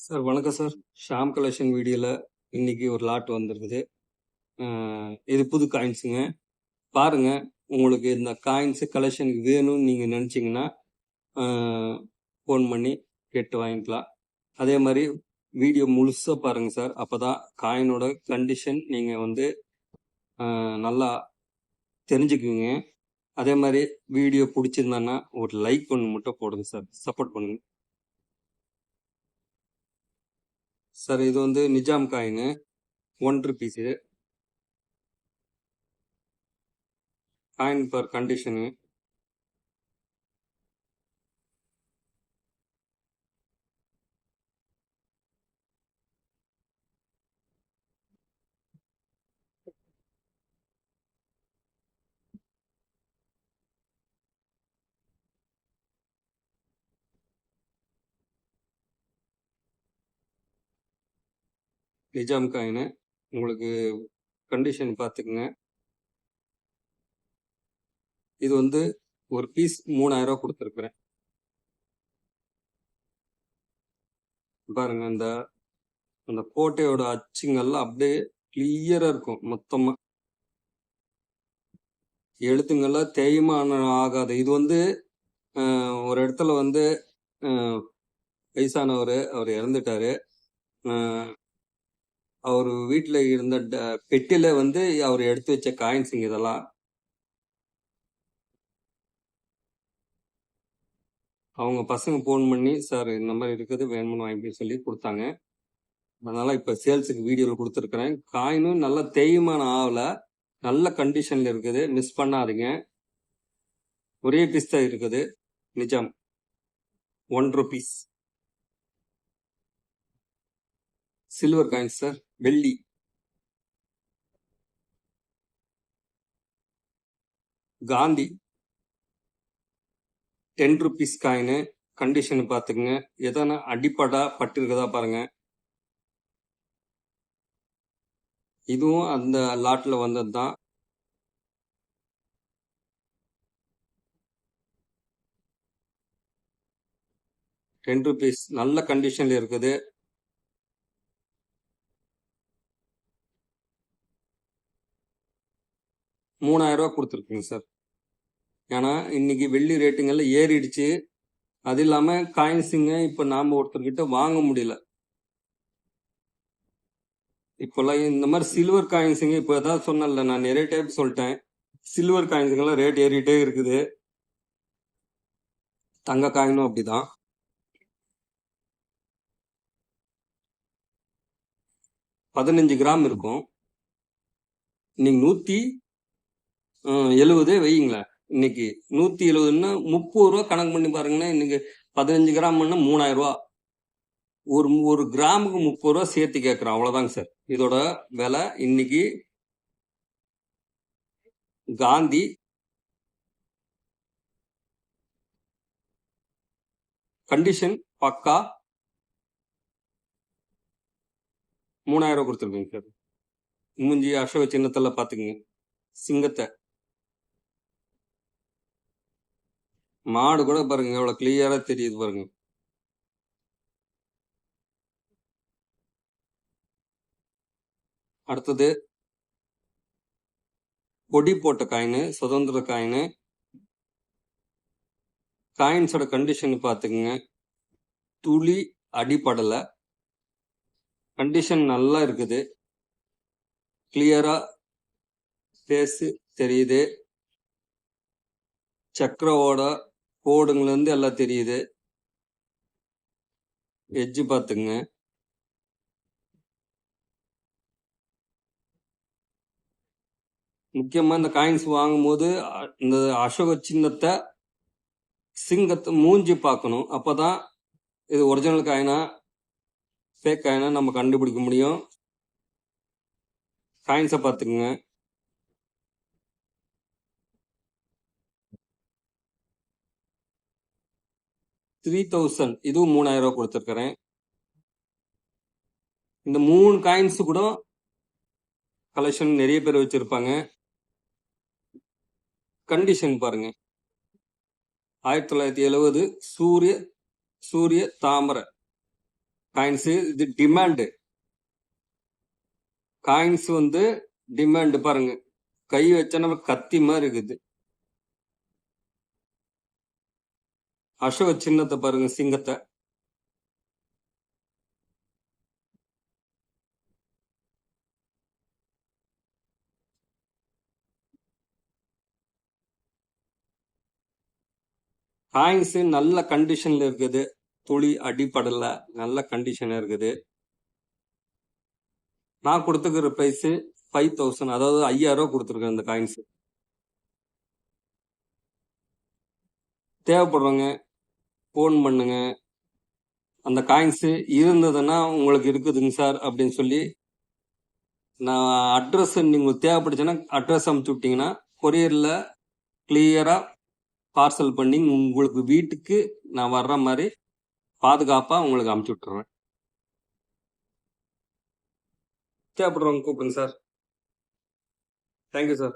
Sir வணக்கம் sir. Sham collection வீடியோல இன்னைக்கு ஒரு லாட் வந்திருக்குது. இது புது காயின்ஸுங்க. பாருங்க, உங்களுக்கு இந்த காயின்ஸ் கலெக்ஷனுக்கு வேணும்னு நீங்க நினைச்சீங்கன்னா ஃபோன் பண்ணி கேட்டு வாங்கிக்கலாம். அதே மாதிரி வீடியோ முழுசா பாருங்க சார். அப்பதான் காயினோட கண்டிஷன் நீங்க வந்து நல்லா தெரிஞ்சுக்குவீங்க. அதே மாதிரி வீடியோ பிடிச்சிருந்தான்னா ஒரு லைக் ஒன்று மட்டும் போடுங்க சார். சப்போர்ட் பண்ணுங்க சார். இது வந்து Nizam coin 1 rupees. Coin per condition. Nizam coin உங்களுக்கு கண்டிஷன் பார்த்துக்குங்க. இது வந்து ஒரு பீஸ் 3000 கொடுத்துருக்குறேன். பாருங்க, அந்த அந்த கோட்டையோட அச்சுங்கள்லாம் அப்படியே கிளியரா இருக்கும். மொத்தமா எழுத்துங்கள்லாம் தேய்மானம் ஆகாது. இது வந்து ஒரு இடத்துல வந்து வயசானவர், அவர் இறந்துட்டாரு. அவர் வீட்டில் இருந்த பெட்டில வந்து அவர் எடுத்து வச்ச காயின்ஸுங்க இதெல்லாம். அவங்க பசங்க ஃபோன் பண்ணி, சார் இந்த மாதிரி இருக்குது, வேணும்னு வாங்கி சொல்லி கொடுத்தாங்க. அதனால இப்போ சேல்ஸுக்கு வீடியோவில் கொடுத்துருக்குறேன். காயினும் நல்லா தேய்மானம் ஆகல, நல்ல கண்டிஷன்ல இருக்குது. மிஸ் பண்ணாதீங்க. ஒரே பீஸ் தான் இருக்குது. நிஜம் 1 ருபீஸ் சில்வர் காயின் சார். வெள்ளி. Gandhi 10 rupees coin. கண்டிஷன் பார்த்துக்குங்க. எதனா அடிப்படா பட்டிருக்குதா பாருங்க. இதுவும் அந்த லாட்ல வந்தது தான். ₹10 நல்ல கண்டிஷன்ல இருக்குது. ₹3000 கொடுத்துருக்குங்க சார். ஏன்னா இன்னைக்கு வெள்ளி ரேட்டுங்கெல்லாம் ஏறிடுச்சு. அது இல்லாம காயின்ஸுங்க இப்ப நாம ஒருத்தர்கிட்ட வாங்க முடியல. இப்பெல்லாம் இந்த மாதிரி சில்வர் காயின்ஸுங்க இப்போ ஏதாவது சொன்னல, நான் நிறைய டைப் சொல்லிட்டேன். சில்வர் காயின்ஸுங்கெல்லாம் ரேட் ஏறிட்டே இருக்குது. தங்க காயினும் அப்படிதான். 15 கிராம் இருக்கும். இன்னைக்கு 170 வையுங்களேன். இன்னைக்கு 170ன்னா 30 ரூபா கணக்கு பண்ணி பாருங்கன்னா, இன்னைக்கு 15 கிராம்னா 3000 ரூபா. ஒரு கிராமுக்கு 30 ரூபா சேர்த்து கேட்கிறோம். அவ்வளவுதாங்க சார் இதோட விலை. இன்னைக்கு காந்தி கண்டிஷன் பக்கா 3000 கொடுத்துருக்கீங்க சார். மூஞ்சி அசோக சின்னத்துல பாத்துக்குங்க. சிங்கத்தை மாடு கூட பாருங்க எவ்வளவு கிளியரா தெரியுது பாருங்க. அடுத்தது கொடி போட்ட காயின், சுதந்திர காயின். காயின்ஸோட கண்டிஷன் பாத்துக்குங்க. துளி அடிப்படல, கண்டிஷன் நல்லா இருக்குது. கிளியரா ஃபேஸ் தெரியுது. சக்கரோட கோடுங்கள்ல இருந்து எல்லாம் தெரியுது. எட்ஜ் பாத்துங்க. முக்கியமா இந்த காயின்ஸ் வாங்கும் போது இந்த அசோக சின்னத்தை, சிங்கத்தை மூஞ்சி பார்க்கணும். அப்பதான் இது ஒரிஜினல் காயினா ஃபேக் காயினா நம்ம கண்டுபிடிக்க முடியும். காயின்ஸை பார்த்துக்குங்க. $3000 இதுவும் 3000 ரூபாய் கொடுத்துருக்கிறேன். இந்த 3 காயின்ஸ் கூட கலெக்ஷன் நிறைய பேர் வச்சிருப்பாங்க. கண்டிஷன் பாருங்க. 1970 சூரிய தாமரை காயின்ஸ் இது டிமாண்டு. காயின்ஸ் வந்து டிமாண்டு பாருங்க. கை வச்சா நம்ம கத்தி மாதிரி இருக்குது. அசோக சின்னத்தை பாருங்க, சிங்கத்தை. காயின்ஸ் நல்ல கண்டிஷன்ல இருக்குது. துளி அடிப்படல, நல்ல கண்டிஷன் இருக்குது. நான் கொடுத்துக்கிற பிரைஸ் 5000, அதாவது 5000 ரூபா கொடுத்துருக்கேன் இந்த காயின்ஸ். தேவைப்படுறவங்க ஃபோன் பண்ணுங்க. அந்த காயின்ஸ் இருந்ததுன்னா உங்களுக்கு இருக்குதுங்க சார் அப்படின்னு சொல்லி நான் அட்ரஸ் உங்களுக்கு தேவைப்படுச்சுன்னா அட்ரஸ் அமுச்சு விட்டீங்கன்னா கொரியரில் கிளியராக பார்சல் பண்ணி உங்களுக்கு வீட்டுக்கு நான் வர்ற மாதிரி பாதுகாப்பாக உங்களுக்கு அமுச்சு விட்டுறேன். தேவைப்படுறவங்க கூப்பிடுங்க சார். Thank you sir.